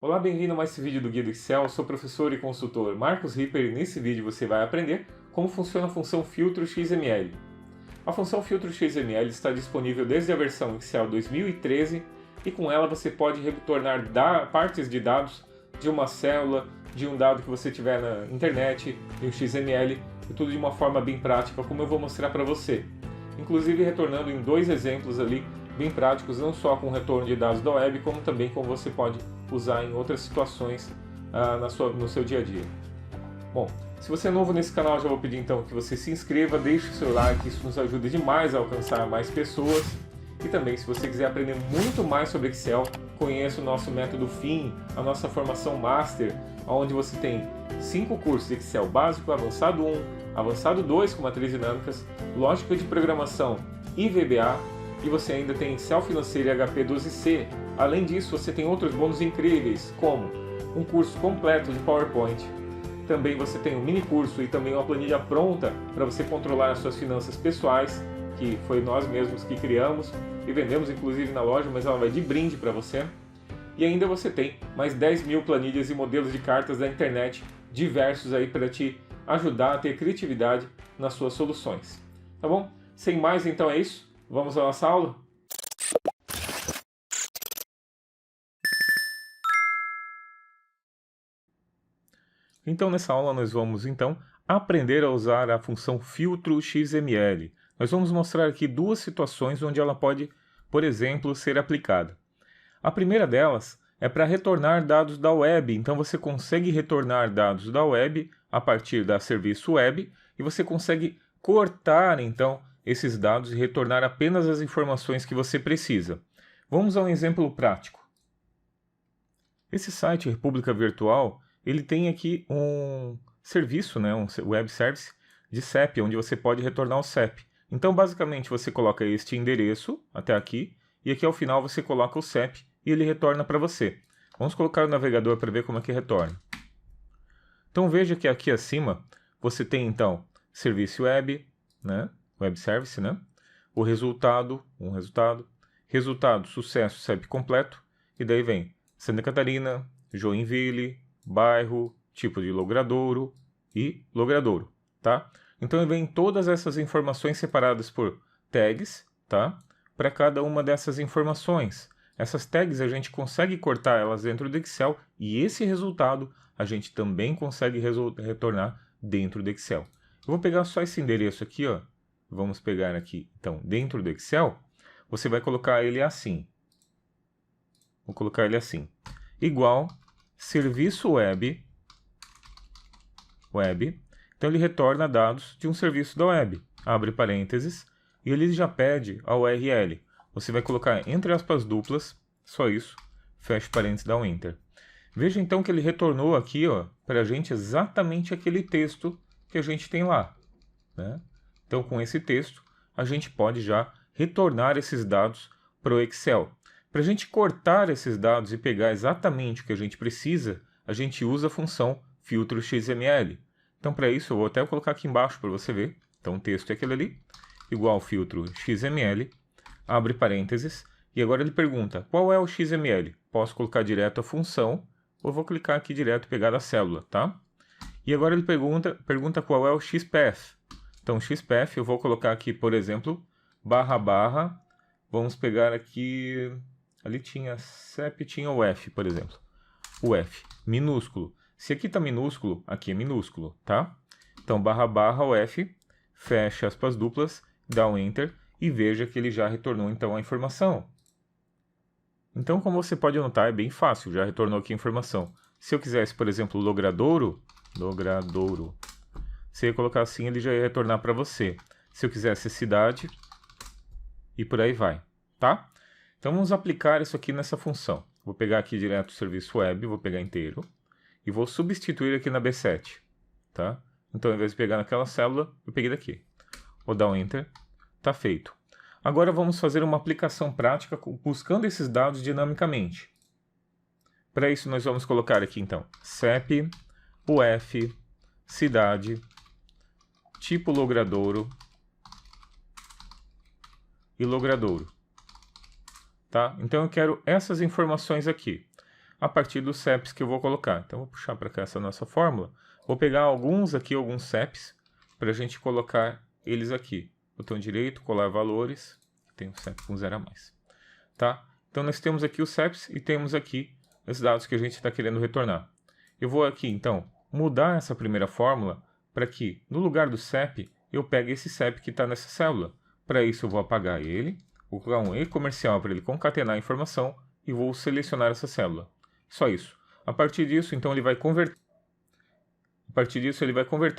Olá, bem-vindo a mais esse vídeo do Guia do Excel. Eu sou o professor e consultor Marcos Ripper e nesse vídeo você vai aprender como funciona a função filtro XML. A função filtro XML está disponível desde a versão Excel 2013 e com ela você pode retornar partes de dados de uma célula, de um dado que você tiver na internet, de um XML, e tudo de uma forma bem prática, como eu vou mostrar para você. Inclusive retornando em dois exemplos ali bem práticos, não só com retorno de dados da web, como também como você pode usar em outras situações no seu dia a dia. Bom, se você é novo nesse canal, já vou pedir então que você se inscreva, deixe o seu like, isso nos ajuda demais a alcançar mais pessoas. E também, se você quiser aprender muito mais sobre Excel, conheça o nosso método FIM, a nossa formação Master, onde você tem 5 cursos de Excel básico, avançado 1, avançado 2 com matrizes dinâmicas, lógica de programação e VBA, e você ainda tem Excel financeiro e HP12C. Além disso, você tem outros bônus incríveis, como um curso completo de PowerPoint. Também você tem um mini curso e também uma planilha pronta para você controlar as suas finanças pessoais, que foi nós mesmos que criamos e vendemos inclusive na loja, mas ela vai de brinde para você. E ainda você tem mais 10 mil planilhas e modelos de cartas da internet diversos aí para te ajudar a ter criatividade nas suas soluções. Tá bom? Sem mais, então é isso. Vamos à nossa aula? Então nessa aula nós vamos aprender a usar a função filtro XML. Nós vamos mostrar aqui duas situações onde ela pode, por exemplo, ser aplicada. A primeira delas é para retornar dados da web. Então você consegue retornar dados da web a partir da serviço web e você consegue cortar então esses dados e retornar apenas as informações que você precisa. Vamos a um exemplo prático. Esse site República Virtual, ele tem aqui um serviço, um web service de CEP, onde você pode retornar o CEP. Então, basicamente, você coloca este endereço até aqui, e aqui ao final você coloca o CEP e ele retorna para você. Vamos colocar o navegador para ver como é que retorna. Então, veja que aqui acima você tem, então, serviço web, web service, o resultado, resultado, sucesso, CEP completo, e daí vem Santa Catarina, Joinville, bairro, tipo de logradouro e logradouro, tá? Então vem todas essas informações separadas por tags, tá? Para cada uma dessas informações. Essas tags a gente consegue cortar elas dentro do Excel e esse resultado a gente também consegue retornar dentro do Excel. Eu vou pegar só esse endereço aqui, ó. Vamos pegar aqui, então, dentro do Excel, você vai colocar ele assim. Vou colocar ele assim. Igual serviço web. Então ele retorna dados de um serviço da web. Abre parênteses. E ele já pede a URL. Você vai colocar entre aspas duplas. Só isso. Fecha parênteses e dá um Enter. Veja então que ele retornou aqui para a gente exatamente aquele texto que a gente tem lá. Então com esse texto a gente pode já retornar esses dados para o Excel. Para a gente cortar esses dados e pegar exatamente o que a gente precisa, a gente usa a função filtro XML. Então, para isso, eu vou até colocar aqui embaixo para você ver. Então, o texto é aquele ali, igual filtro XML, abre parênteses, e agora ele pergunta, qual é o XML? Posso colocar direto a função, ou vou clicar aqui direto e pegar a célula, tá? E agora ele pergunta qual é o XPath. Então, o XPath eu vou colocar aqui, por exemplo, //, vamos pegar aqui... Ali tinha CEP, tinha o F, por exemplo. O F, minúsculo. Se aqui está minúsculo, aqui é minúsculo, tá? Então, // o F, fecha aspas duplas, dá um Enter e veja que ele já retornou então a informação. Então, como você pode notar, é bem fácil, já retornou aqui a informação. Se eu quisesse, por exemplo, logradouro, se eu colocar assim, ele já ia retornar para você. Se eu quisesse cidade, e por aí vai, tá? Então vamos aplicar isso aqui nessa função. Vou pegar aqui direto o serviço web, vou pegar inteiro, e vou substituir aqui na B7, tá? Então ao invés de pegar naquela célula, eu peguei daqui. Vou dar um Enter, tá feito. Agora vamos fazer uma aplicação prática buscando esses dados dinamicamente. Para isso nós vamos colocar aqui então CEP, UF, cidade, tipo logradouro e logradouro. Tá? Então eu quero essas informações aqui. a partir dos CEPs que eu vou colocar. Então, vou puxar para cá essa nossa fórmula. Vou pegar alguns CEPs, para a gente colocar eles aqui. Botão direito, colar valores, tem um CEP com 0 a mais. Tá? Então, nós temos aqui os CEPs e temos aqui os dados que a gente está querendo retornar. Eu vou aqui, então, mudar essa primeira fórmula para que, no lugar do CEP, eu pegue esse CEP que está nessa célula. Para isso, eu vou apagar ele, vou colocar um E comercial para ele concatenar a informação e vou selecionar essa célula. Só isso. A partir disso, então, ele vai converter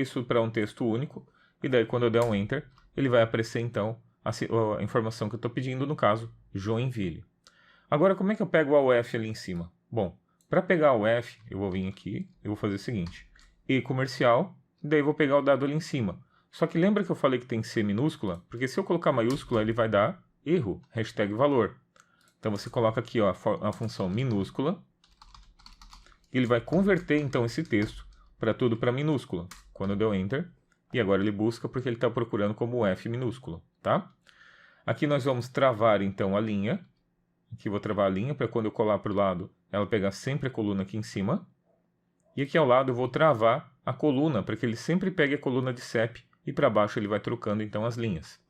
isso para um texto único, e daí, quando eu der um Enter, ele vai aparecer, então, a informação que eu estou pedindo, no caso, Joinville. Agora, como é que eu pego a UF ali em cima? Bom, para pegar a UF, eu vou vir aqui, eu vou fazer o seguinte, E comercial, daí eu vou pegar o dado ali em cima. Só que lembra que eu falei que tem que ser minúscula? Porque se eu colocar maiúscula, ele vai dar erro, #valor. Então, você coloca aqui ó, a função minúscula, e ele vai converter, então, esse texto para tudo para minúscula. Quando eu der Enter, e agora ele busca porque ele está procurando como F minúsculo, tá? Aqui nós vamos travar, então, a linha. Aqui eu vou travar a linha para quando eu colar para o lado, ela pegar sempre a coluna aqui em cima. E aqui ao lado eu vou travar a coluna, para que ele sempre pegue a coluna de CEP, e para baixo ele vai trocando, então, as linhas.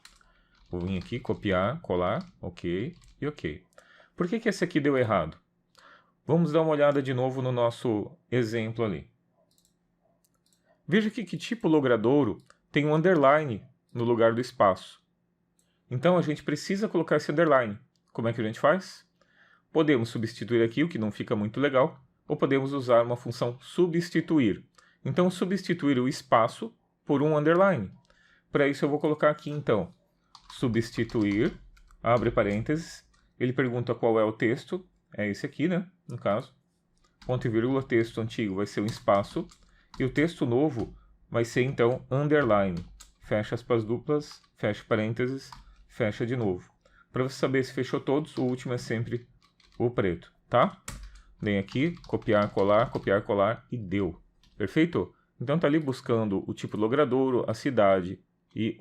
Vou vir aqui, copiar, colar, ok e ok. Por que esse aqui deu errado? Vamos dar uma olhada de novo no nosso exemplo ali. Veja aqui que tipo logradouro tem um underline no lugar do espaço. Então, a gente precisa colocar esse underline. Como é que a gente faz? Podemos substituir aqui, o que não fica muito legal, ou podemos usar uma função substituir. Então, substituir o espaço por um underline. Para isso, eu vou colocar aqui, então, substituir, abre parênteses, ele pergunta qual é o texto, é esse aqui, né, no caso. Ponto e vírgula, texto antigo vai ser um espaço, e o texto novo vai ser, então, underline. Fecha aspas duplas, fecha parênteses, fecha de novo. Para você saber se fechou todos, o último é sempre o preto, tá? Vem aqui, copiar, colar e deu. Perfeito? Então tá ali buscando o tipo logradouro, a cidade e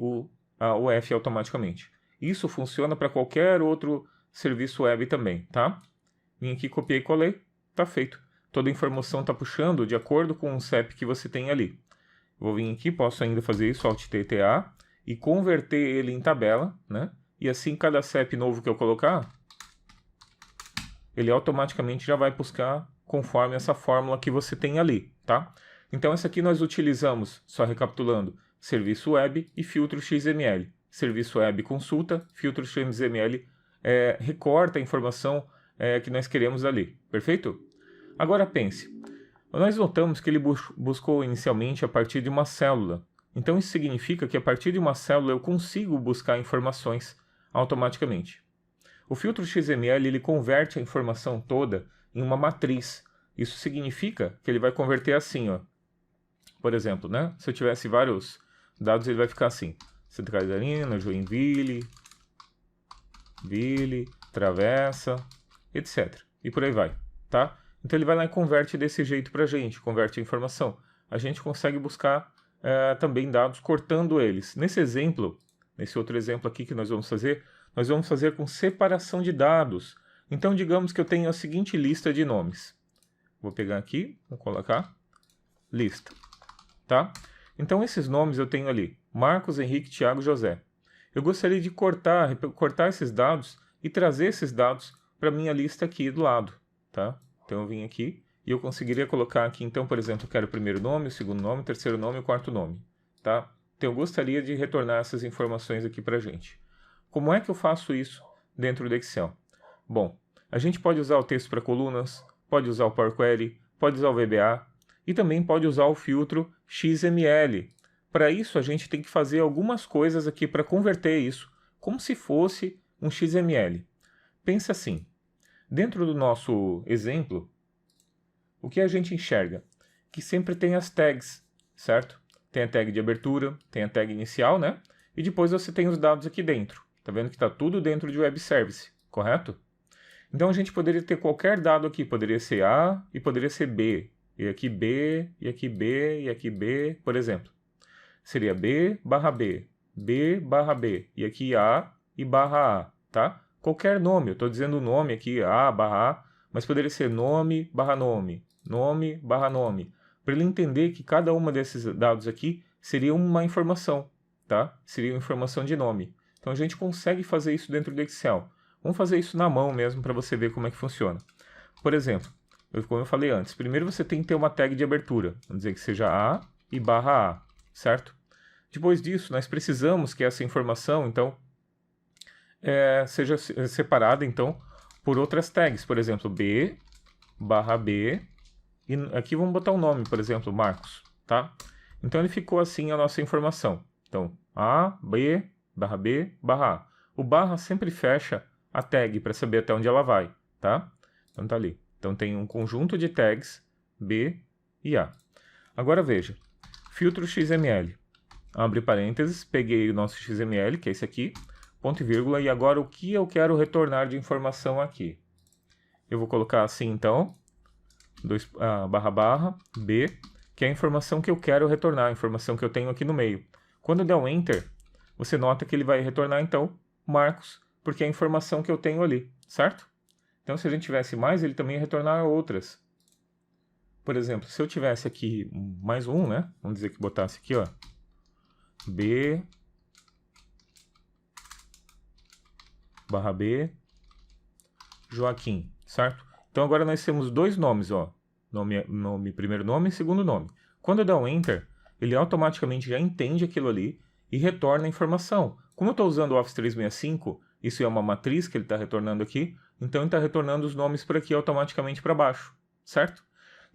a UF automaticamente. Isso funciona para qualquer outro serviço web também, tá? Vim aqui, copiei e colei, tá feito. Toda a informação está puxando de acordo com o CEP que você tem ali. Vou vir aqui, posso ainda fazer isso, Alt+TTA, e converter ele em tabela, né? E assim, cada CEP novo que eu colocar, ele automaticamente já vai buscar conforme essa fórmula que você tem ali, tá? Então, essa aqui nós utilizamos, só recapitulando, serviço web e filtro XML. Serviço web consulta, filtro XML recorta a informação que nós queremos ali, perfeito? Agora pense, nós notamos que ele buscou inicialmente a partir de uma célula. Então, isso significa que a partir de uma célula eu consigo buscar informações automaticamente. O filtro XML ele converte a informação toda em uma matriz. Isso significa que ele vai converter assim, ó. Por exemplo, né? Se eu tivesse vários dados, ele vai ficar assim. Santa Catarina, Joinville, Travessa, etc. E por aí vai, tá? Então ele vai lá e converte desse jeito para a gente, converte a informação. A gente consegue buscar também dados cortando eles. Nesse exemplo, nesse outro exemplo aqui que nós vamos fazer com separação de dados. Então, digamos que eu tenho a seguinte lista de nomes. Vou pegar aqui, vou colocar, lista, tá? Então, esses nomes eu tenho ali, Marcos, Henrique, Tiago, José. Eu gostaria de cortar esses dados e trazer esses dados para a minha lista aqui do lado, tá? Então, eu vim aqui e eu conseguiria colocar aqui, então, por exemplo, eu quero o primeiro nome, o segundo nome, o terceiro nome e o quarto nome, tá? Então, eu gostaria de retornar essas informações aqui para a gente. Como é que eu faço isso dentro do Excel? Bom, a gente pode usar o texto para colunas, pode usar o Power Query, pode usar o VBA e também pode usar o filtro XML. Para isso, a gente tem que fazer algumas coisas aqui para converter isso, como se fosse um XML. Pensa assim, dentro do nosso exemplo, o que a gente enxerga? Que sempre tem as tags, certo? Tem a tag de abertura, tem a tag inicial, né? E depois você tem os dados aqui dentro. Tá vendo que está tudo dentro de Web Service, correto? Então a gente poderia ter qualquer dado aqui, poderia ser A e poderia ser B. E aqui B, e aqui B, e aqui B, por exemplo. Seria B barra B, B barra B, e aqui A e barra A, tá? Qualquer nome, eu estou dizendo o nome aqui, A barra A, mas poderia ser nome barra nome, nome barra nome, para ele entender que cada uma desses dados aqui seria uma informação, tá? Seria uma informação de nome. Então a gente consegue fazer isso dentro do Excel. Vamos fazer isso na mão mesmo para você ver como é que funciona. Por exemplo, como eu falei antes, primeiro você tem que ter uma tag de abertura, vamos dizer que seja A e barra A, certo? Depois disso, nós precisamos que essa informação, então, seja separada, então, por outras tags, por exemplo, B barra B, e aqui vamos botar um nome, por exemplo, Marcos, tá? Então ele ficou assim a nossa informação. Então, A, B barra A. O barra sempre fecha a tag para saber até onde ela vai, tá? Então tá ali. Então tem um conjunto de tags B e A. Agora veja, filtro XML. Abre parênteses, peguei o nosso XML, que é esse aqui, ponto e vírgula, e agora o que eu quero retornar de informação aqui? Eu vou colocar assim então, barra B, que é a informação que eu quero retornar, a informação que eu tenho aqui no meio. Quando der um Enter, você nota que ele vai retornar então Marcos, porque é a informação que eu tenho ali, certo? Então se a gente tivesse mais, ele também ia retornar outras. Por exemplo, se eu tivesse aqui mais um, né? Vamos dizer que botasse aqui, ó, B barra B Joaquim, certo? Então agora nós temos dois nomes, ó, primeiro nome e segundo nome. Quando eu der um Enter, ele automaticamente já entende aquilo ali e retorna a informação. Como eu estou usando o Office 365, isso é uma matriz que ele está retornando aqui, então ele está retornando os nomes por aqui automaticamente para baixo, certo?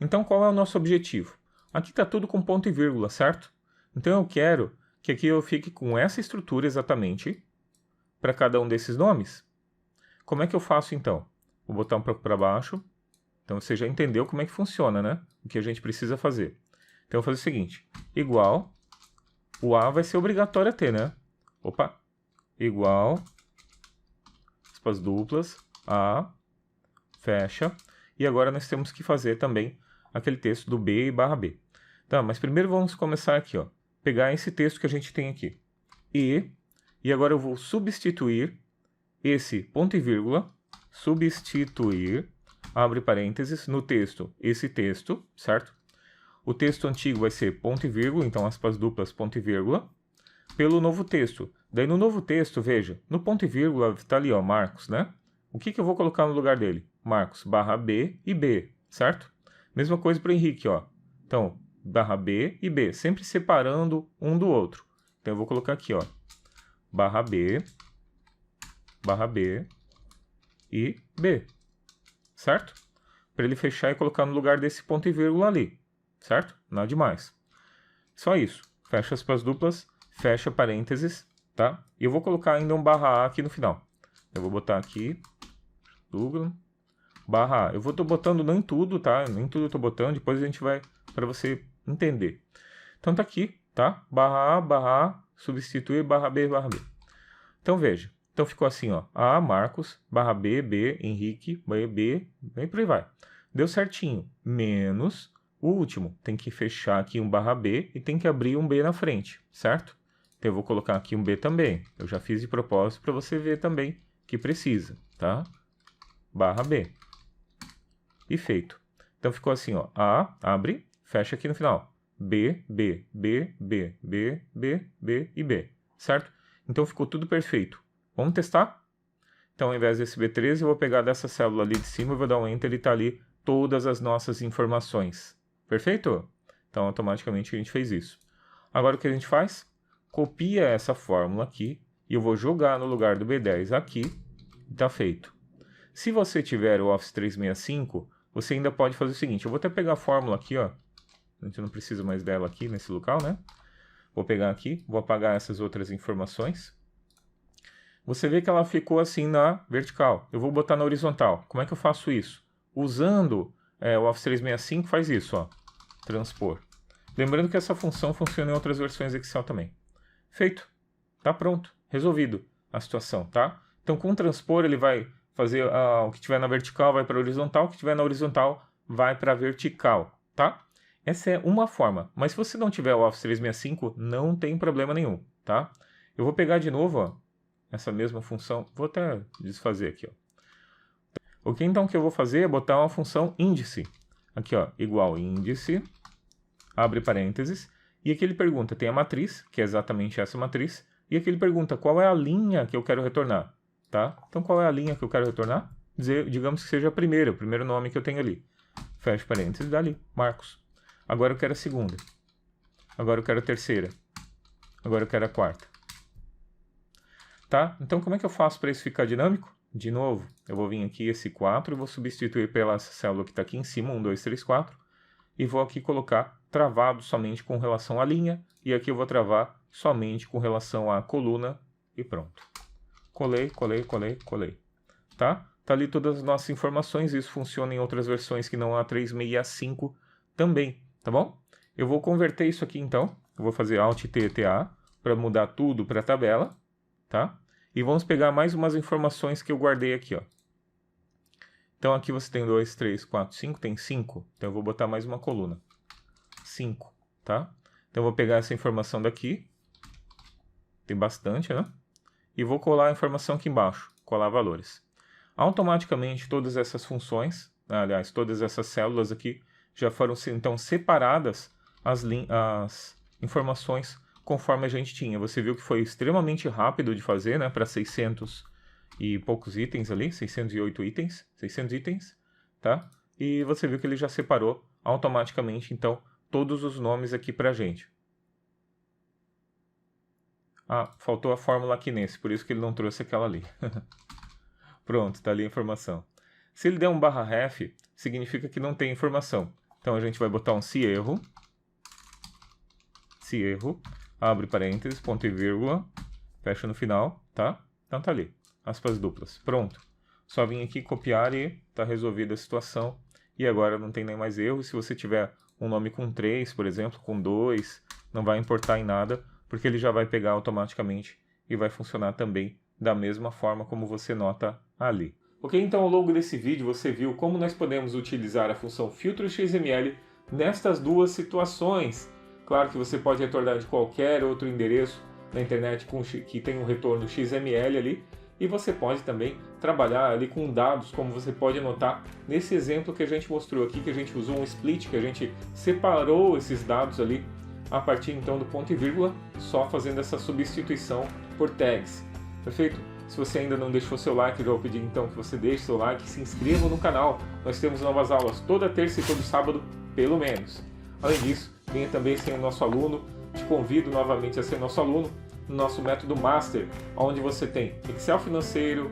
Então qual é o nosso objetivo? Aqui está tudo com ponto e vírgula, certo? Então eu quero que aqui eu fique com essa estrutura exatamente para cada um desses nomes. Como é que eu faço então? Vou botar um pouco para baixo. Então você já entendeu como é que funciona, né? O que a gente precisa fazer. Então eu vou fazer o seguinte, igual, o A vai ser obrigatório a ter, né? Opa, igual, aspas duplas, A, fecha, e agora nós temos que fazer também aquele texto do B e barra B. Tá, mas primeiro vamos começar aqui, ó, pegar esse texto que a gente tem aqui, e agora eu vou substituir esse ponto e vírgula, substituir, abre parênteses, no texto, esse texto, certo? O texto antigo vai ser ponto e vírgula, então aspas duplas, ponto e vírgula, pelo novo texto. Daí no novo texto, veja, no ponto e vírgula está ali, ó, Marcos, né? O que eu vou colocar no lugar dele? Marcos, barra B e B, certo? Mesma coisa para o Henrique, ó. Então, barra B e B, sempre separando um do outro. Então eu vou colocar aqui, ó, barra B e B, certo? Para ele fechar e colocar no lugar desse ponto e vírgula ali, certo? Nada demais. Só isso. Fecha aspas duplas, fecha parênteses, tá? E eu vou colocar ainda um barra A aqui no final. Eu vou botar aqui, barra A. Eu vou tô botando não em tudo, tá? Nem tudo eu tô botando, depois a gente vai, para você entender. Então tá aqui, tá? Barra A, substituir barra B. Então veja. Então ficou assim, ó, A, Marcos, barra B, Henrique, B, e por aí vai. Deu certinho, menos o último. Tem que fechar aqui um barra B e tem que abrir um B na frente, certo? Então eu vou colocar aqui um B também. Eu já fiz de propósito para você ver também que precisa, tá? Barra B. E feito. Então ficou assim, ó, A, abre, fecha aqui no final. B e B, certo? Então ficou tudo perfeito. Vamos testar? Então, ao invés desse B13, eu vou pegar dessa célula ali de cima, eu vou dar um Enter e tá ali todas as nossas informações. Perfeito? Então, automaticamente a gente fez isso. Agora o que a gente faz? Copia essa fórmula aqui e eu vou jogar no lugar do B10 aqui e tá feito. Se você tiver o Office 365, você ainda pode fazer o seguinte, eu vou até pegar a fórmula aqui, ó. A gente não precisa mais dela aqui nesse local, né? Vou pegar aqui, vou apagar essas outras informações. Você vê que ela ficou assim na vertical. Eu vou botar na horizontal. Como é que eu faço isso? Usando o Office 365 faz isso, ó. Transpor. Lembrando que essa função funciona em outras versões Excel também. Feito. Tá pronto. Resolvido a situação, tá? Então com o transpor ele vai fazer o que tiver na vertical vai para a horizontal, o que tiver na horizontal vai para a vertical, tá? Essa é uma forma. Mas se você não tiver o Office 365, não tem problema nenhum, tá? Eu vou pegar de novo, ó, essa mesma função, vou até desfazer aqui, ó. Ok, então o que eu vou fazer é botar uma função índice. Aqui, ó, igual índice, abre parênteses, e aqui ele pergunta, tem a matriz, que é exatamente essa matriz, e aqui ele pergunta qual é a linha que eu quero retornar, tá? Então qual é a linha que eu quero retornar? Digamos que seja a primeira, o primeiro nome que eu tenho ali. Fecha parênteses, dali, Marcos. Agora eu quero a segunda. Agora eu quero a terceira. Agora eu quero a quarta. Tá? Então como é que eu faço para isso ficar dinâmico? De novo, eu vou vir aqui esse 4 e vou substituir pela célula que está aqui em cima, 1, 2, 3, 4. E vou aqui colocar travado somente com relação à linha. E aqui eu vou travar somente com relação à coluna. E pronto. Colei, colei, colei, colei. Tá? Tá ali todas as nossas informações. Isso funciona em outras versões que não a 3.6 e a 5 também. Tá bom? Eu vou converter isso aqui então. Eu vou fazer Alt-T-T-A para mudar tudo para a tabela. Tá? E vamos pegar mais umas informações que eu guardei aqui, ó. Então aqui você tem 2, 3, 4, 5, tem 5. Então eu vou botar mais uma coluna. 5, tá? Então eu vou pegar essa informação daqui. Tem bastante, né? E vou colar a informação aqui embaixo. Colar valores. Automaticamente todas essas funções, aliás, todas essas células aqui, já foram então separadas as informações conforme a gente tinha. Você viu que foi extremamente rápido de fazer, né? Para 600 e poucos itens ali, 608 itens, 600 itens, tá? E você viu que ele já separou automaticamente, então, todos os nomes aqui pra gente. Ah, faltou a fórmula aqui nesse, por isso que ele não trouxe aquela ali. Pronto, tá ali a informação. Se ele der um /ref, significa que não tem informação. Então a gente vai botar um se erro, abre parênteses, ponto e vírgula, fecha no final, tá? Então tá ali, aspas duplas. Pronto. Só vim aqui copiar e tá resolvida a situação. E agora não tem nem mais erro. Se você tiver um nome com 3, por exemplo, com 2, não vai importar em nada, porque ele já vai pegar automaticamente e vai funcionar também da mesma forma como você nota ali. Ok, então ao longo desse vídeo você viu como nós podemos utilizar a função filtro.xml nestas duas situações. Claro que você pode retornar de qualquer outro endereço na internet que tem um retorno XML ali, e você pode também trabalhar ali com dados, como você pode notar nesse exemplo que a gente mostrou aqui, que a gente usou um split, que a gente separou esses dados ali a partir então do ponto e vírgula, só fazendo essa substituição por tags. Perfeito? Se você ainda não deixou seu like, eu vou pedir então que você deixe seu like e se inscreva no canal. Nós temos novas aulas toda terça e todo sábado, pelo menos. Além disso, venha também ser o nosso aluno. Te convido novamente a ser nosso aluno no nosso método Master, onde você tem Excel financeiro,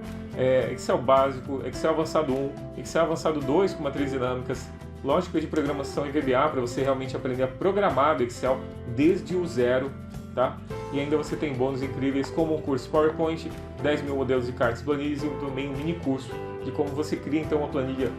Excel básico, Excel avançado 1, Excel avançado 2 com matrizes dinâmicas, lógica de programação e VBA para você realmente aprender a programar do Excel desde o zero, tá? E ainda você tem bônus incríveis como um curso PowerPoint, 10 mil modelos de cartas e planilhas e também um mini curso de como você cria então uma planilha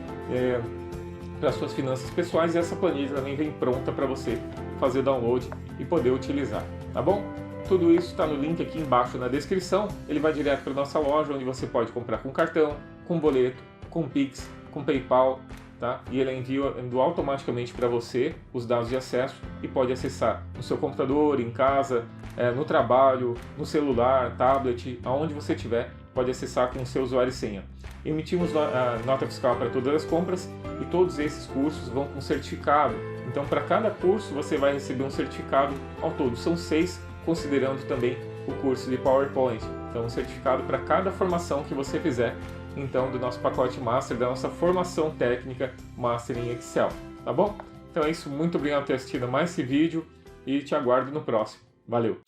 para suas finanças pessoais, e essa planilha também vem pronta para você fazer download e poder utilizar, tá bom? Tudo isso está no link aqui embaixo na descrição. Ele vai direto para a nossa loja, onde você pode comprar com cartão, com boleto, com Pix, com PayPal, tá? E ele envia automaticamente para você os dados de acesso e pode acessar no seu computador, em casa, no trabalho, no celular, tablet, aonde você estiver, pode acessar com o seu usuário e senha. Emitimos a nota fiscal para todas as compras e todos esses cursos vão com certificado. Então, para cada curso você vai receber um certificado ao todo. São 6, considerando também o curso de PowerPoint. Então, um certificado para cada formação que você fizer, então, do nosso pacote Master, da nossa formação técnica Master em Excel, tá bom? Então é isso, muito obrigado por ter assistido mais esse vídeo e te aguardo no próximo. Valeu!